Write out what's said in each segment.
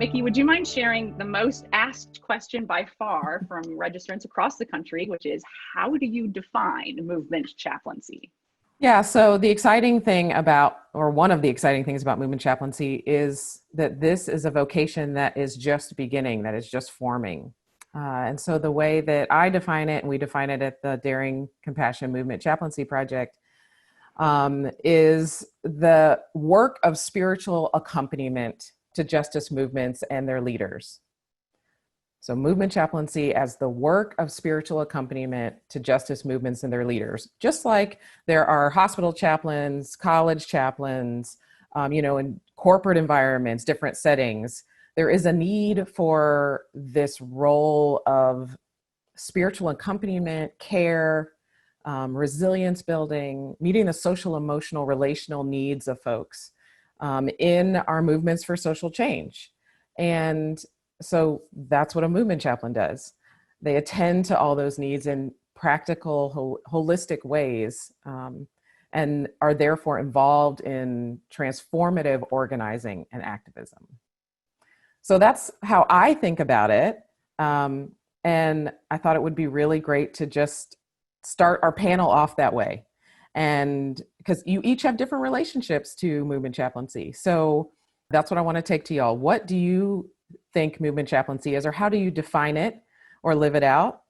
Micky, would you mind sharing the most asked question by far from registrants across the country, which is, how do you define movement chaplaincy? Yeah, so the exciting thing about, or one of the exciting things about movement chaplaincy is that this is a vocation that is just beginning, that is just forming. And so the way that I define it, and we define it at the Daring Compassion Movement Chaplaincy Project, is the work of spiritual accompaniment to justice movements and their leaders. So movement chaplaincy as the work of spiritual accompaniment to justice movements and their leaders. Just like there are hospital chaplains, college chaplains, in corporate environments, different settings, there is a need for this role of spiritual accompaniment, care, resilience building, meeting the social, emotional, relational needs of folks in our movements for social change. And so that's what a movement chaplain does. They attend to all those needs in practical, holistic ways, and are therefore involved in transformative organizing and activism. So that's how I think about it. And I thought it would be really great to just start our panel off that way. And because you each have different relationships to movement chaplaincy. So that's what I want to take to y'all. What do you think movement chaplaincy is, or how do you define it or live it out?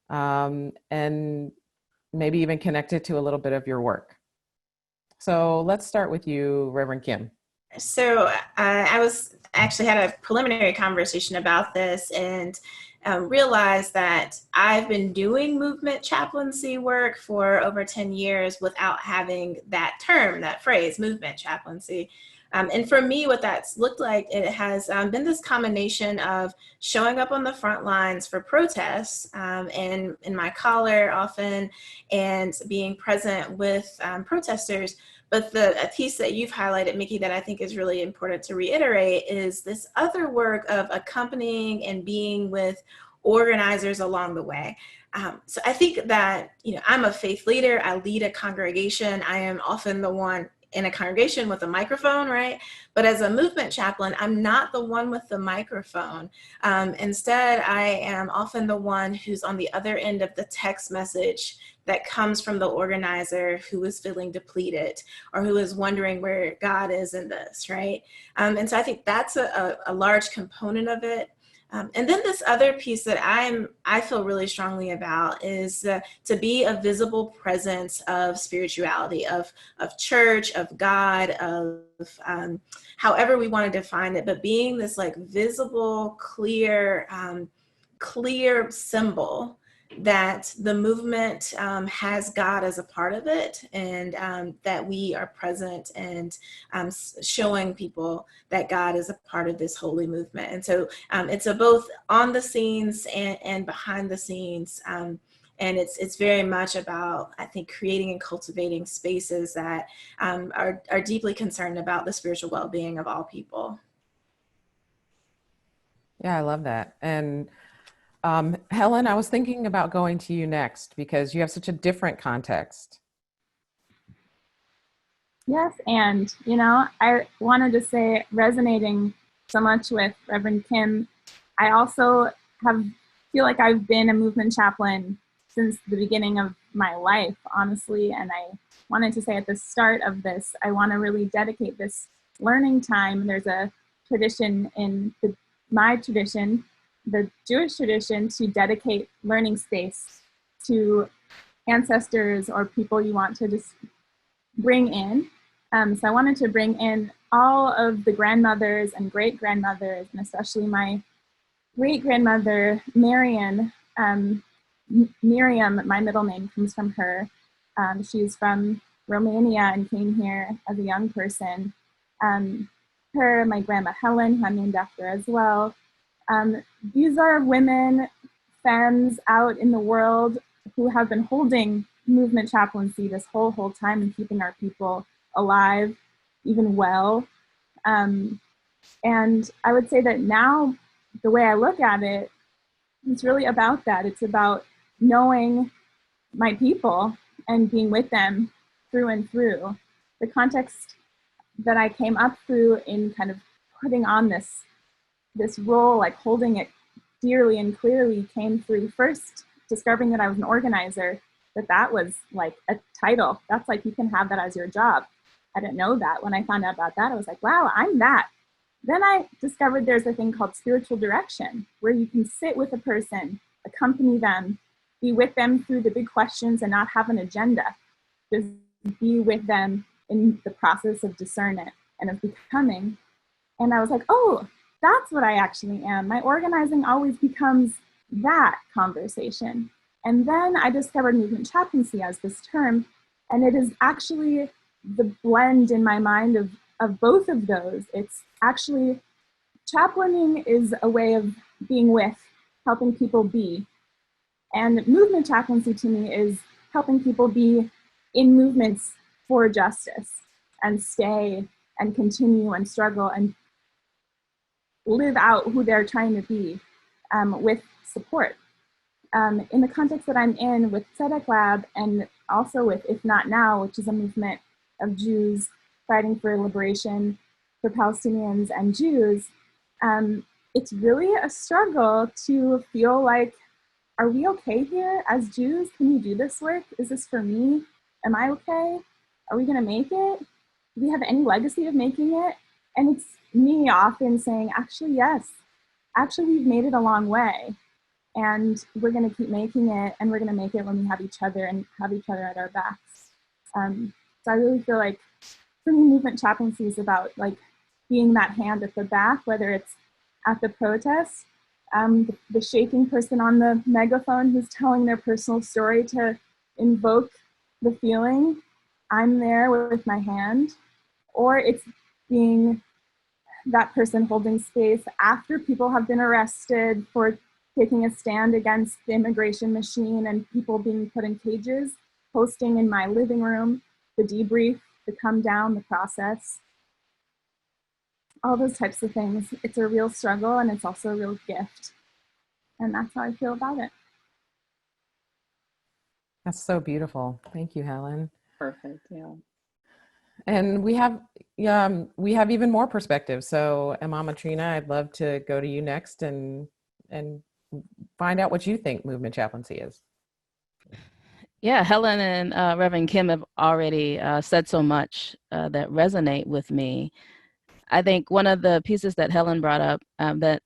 And maybe even connect it to a little bit of your work. So let's start with you, Reverend Kim. So I was actually had a preliminary conversation about this and realized that I've been doing movement chaplaincy work for over 10 years without having that term, that phrase, movement chaplaincy. And for me, what that's looked like, it has been this combination of showing up on the front lines for protests and in my collar often, and being present with protesters. But a piece that you've highlighted, Micky, that I think is really important to reiterate is this other work of accompanying and being with organizers along the way. So I think that, I'm a faith leader. I lead a congregation. I am often the one in a congregation with a microphone, right? But as a movement chaplain, I'm not the one with the microphone. Instead, I am often the one who's on the other end of the text message that comes from the organizer who is feeling depleted or who is wondering where God is in this, right? And so I think that's a large component of it. And then this other piece that I feel really strongly about is to be a visible presence of spirituality, of church, of God, of however we want to define it, but being this like visible, clear symbol that the movement has God as a part of it, and that we are present and showing people that God is a part of this holy movement. And so it's both on the scenes and behind the scenes. And it's very much about, I think, creating and cultivating spaces that are deeply concerned about the spiritual well-being of all people. Yeah, I love that. And Helen, I was thinking about going to you next because you have such a different context. Yes, and I wanted to say, resonating so much with Reverend Kim, I also feel like I've been a movement chaplain since the beginning of my life, honestly, and I wanted to say at the start of this, I want to really dedicate this learning time. There's a tradition in my tradition, the Jewish tradition, to dedicate learning space to ancestors or people you want to just bring in. So I wanted to bring in all of the grandmothers and great-grandmothers, and especially my great-grandmother, Miriam, my middle name comes from her. She's from Romania and came here as a young person. Her, my grandma Helen, who I'm named after as well. These are women, femmes out in the world who have been holding movement chaplaincy this whole time and keeping our people alive, even well. And I would say that now, the way I look at it, it's really about that. It's about knowing my people and being with them through and through. The context that I came up through in kind of putting on this this role, like holding it dearly and clearly, came through first discovering that I was an organizer, that was like a title. That's like, you can have that as your job. I didn't know that. When I found out about that, I was like, wow, I'm that. Then I discovered there's a thing called spiritual direction, where you can sit with a person, accompany them, be with them through the big questions and not have an agenda. Just be with them in the process of discernment and of becoming. And I was like, oh, that's what I actually am. My organizing always becomes that conversation. And then I discovered movement chaplaincy as this term, and it is actually the blend in my mind of both of those. It's actually, chaplaining is a way of being with, helping people be. And movement chaplaincy to me is helping people be in movements for justice and stay and continue and struggle and live out who they're trying to be with support. In the context that I'm in with Tzedek Lab, and also with If Not Now, which is a movement of Jews fighting for liberation for Palestinians and Jews, it's really a struggle to feel like, are we okay here as Jews? Can we do this work? Is this for me? Am I okay? Are we gonna make it? Do we have any legacy of making it? And it's me often saying, actually, yes. Actually, we've made it a long way. And we're gonna keep making it, and we're gonna make it when we have each other and have each other at our backs. So I really feel like, for me, movement chaplaincy is about like being that hand at the back, whether it's at the protest, the shaking person on the megaphone who's telling their personal story to invoke the feeling, I'm there with my hand, or it's being that person holding space after people have been arrested for taking a stand against the immigration machine and people being put in cages, hosting in my living room, the debrief, the come down, the process, all those types of things. It's a real struggle, and it's also a real gift. And that's how I feel about it. That's so beautiful. Thank you, Helen. Perfect. Yeah. And we have even more perspective. So Imama Trina, I'd love to go to you next and find out what you think movement chaplaincy is. Yeah, Helen and Reverend Kim have already said so much that resonate with me. I think one of the pieces that Helen brought up that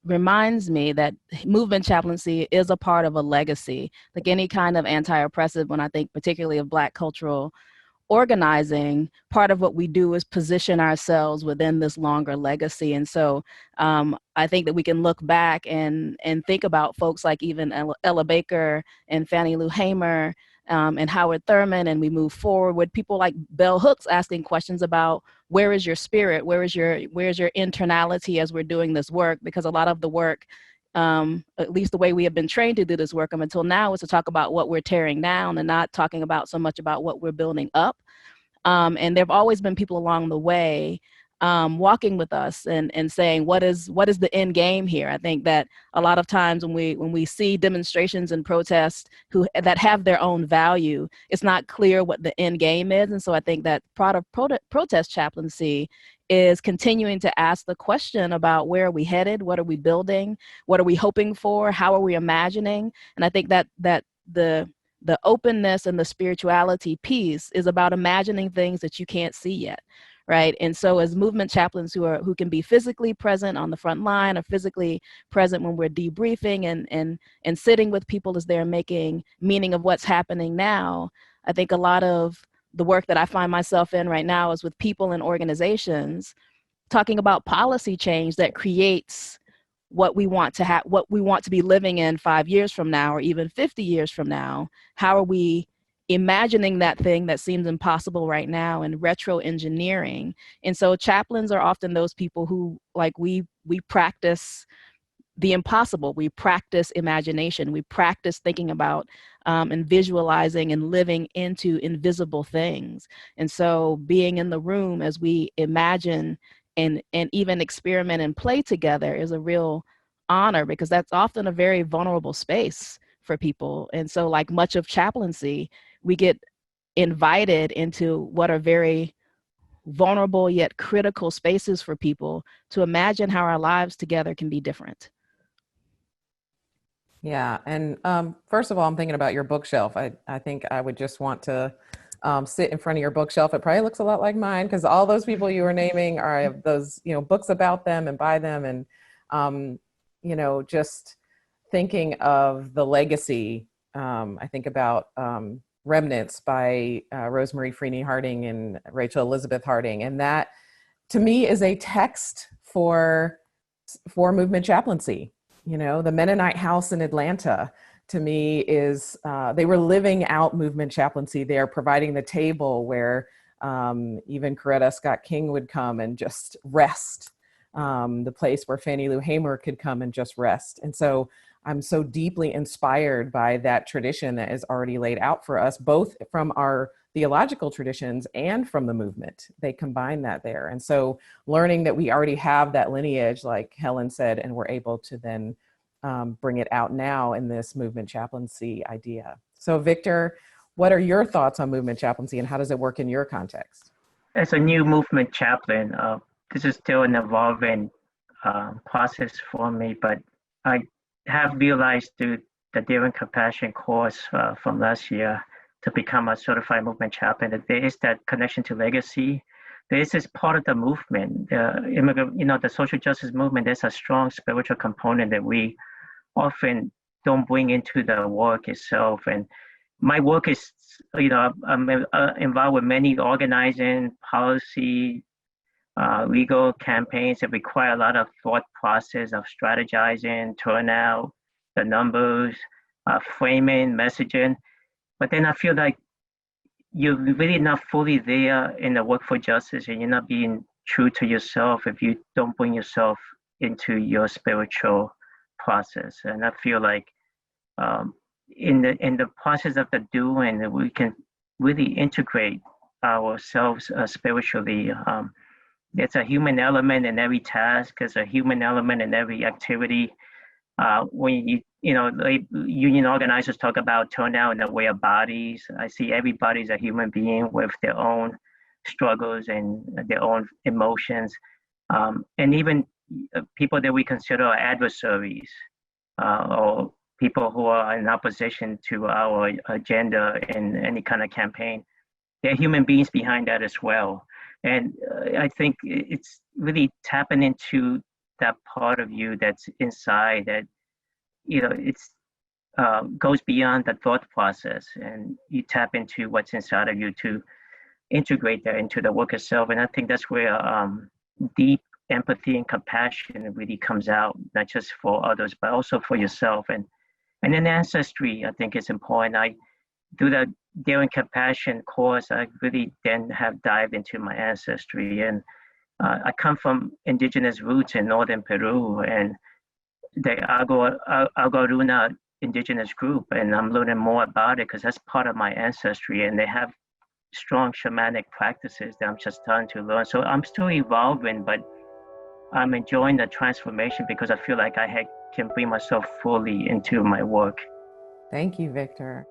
reminds me that movement chaplaincy is a part of a legacy. Like any kind of anti-oppressive, when I think particularly of Black cultural organizing, part of what we do is position ourselves within this longer legacy. And so I think that we can look back and think about folks like even Ella Baker and Fannie Lou Hamer and Howard Thurman, and we move forward with people like Bell Hooks asking questions about where is your spirit, where's your internality as we're doing this work, because a lot of the work, at least the way we have been trained to do this work up until now, is to talk about what we're tearing down and not talking about so much about what we're building up. And there have always been people along the way walking with us and saying, what is the end game here? I think that a lot of times when we see demonstrations and protests that have their own value, it's not clear what the end game is. And so I think that part of protest chaplaincy is continuing to ask the question about where are we headed, what are we building, what are we hoping for, how are we imagining? And I think that the openness and the spirituality piece is about imagining things that you can't see yet. Right. And so as movement chaplains who can be physically present on the front line or physically present when we're debriefing and sitting with people as they're making meaning of what's happening now, I think a lot of the work that I find myself in right now is with people and organizations talking about policy change that creates what we want to have, what we want to be living in 5 years from now, or even 50 years from now. How are we imagining that thing that seems impossible right now and retro engineering? And so chaplains are often those people who, like, we practice the impossible. We practice imagination. We practice thinking about and visualizing and living into invisible things. And so being in the room as we imagine and even experiment and play together is a real honor, because that's often a very vulnerable space for people. And so, like much of chaplaincy, we get invited into what are very vulnerable yet critical spaces for people to imagine how our lives together can be different. Yeah. And first of all, I'm thinking about your bookshelf. I think I would just want to sit in front of your bookshelf. It probably looks a lot like mine because all those people you were naming are those, books about them and by them. And, just thinking of the legacy, I think about Remnants by Rosemary Freeney Harding and Rachel Elizabeth Harding. And that to me is a text for movement chaplaincy. The Mennonite house in Atlanta to me is, they were living out movement chaplaincy there, providing the table where even Coretta Scott King would come and just rest, the place where Fannie Lou Hamer could come and just rest. And so I'm so deeply inspired by that tradition that is already laid out for us, both from our theological traditions and from the movement. They combine that there. And so learning that we already have that lineage, like Helen said, and we're able to then bring it out now in this movement chaplaincy idea. So Victor, what are your thoughts on movement chaplaincy and how does it work in your context? As a new movement chaplain, this is still an evolving process for me, but I have realized through the Daring Compassion course from last year to become a certified movement chaplain that there is that connection to legacy. There is this part of the movement, the social justice movement. There's a strong spiritual component that we often don't bring into the work itself. And my work is, I'm involved with many organizing, policy, legal campaigns that require a lot of thought process of strategizing, turnout, the numbers, framing, messaging. But then I feel like you're really not fully there in the work for justice, and you're not being true to yourself if you don't bring yourself into your spiritual process. And I feel like in the process of the doing, we can really integrate ourselves spiritually. There's a human element in every task. There's a human element in every activity. When union organizers talk about turnout in the way of bodies, I see everybody's a human being with their own struggles and their own emotions, and even people that we consider our adversaries or people who are in opposition to our agenda in any kind of campaign. There are human beings behind that as well. And I think it's really tapping into that part of you that's inside that, it's goes beyond the thought process, and you tap into what's inside of you to integrate that into the work itself. And I think that's where deep empathy and compassion really comes out, not just for others, but also for yourself. And then ancestry, I think is important. Through the Daring Compassion course, I really then have dived into my ancestry. And I come from indigenous roots in northern Peru and the Algaruna indigenous group. And I'm learning more about it because that's part of my ancestry. And they have strong shamanic practices that I'm just starting to learn. So I'm still evolving, but I'm enjoying the transformation because I feel like I can bring myself fully into my work. Thank you, Victor.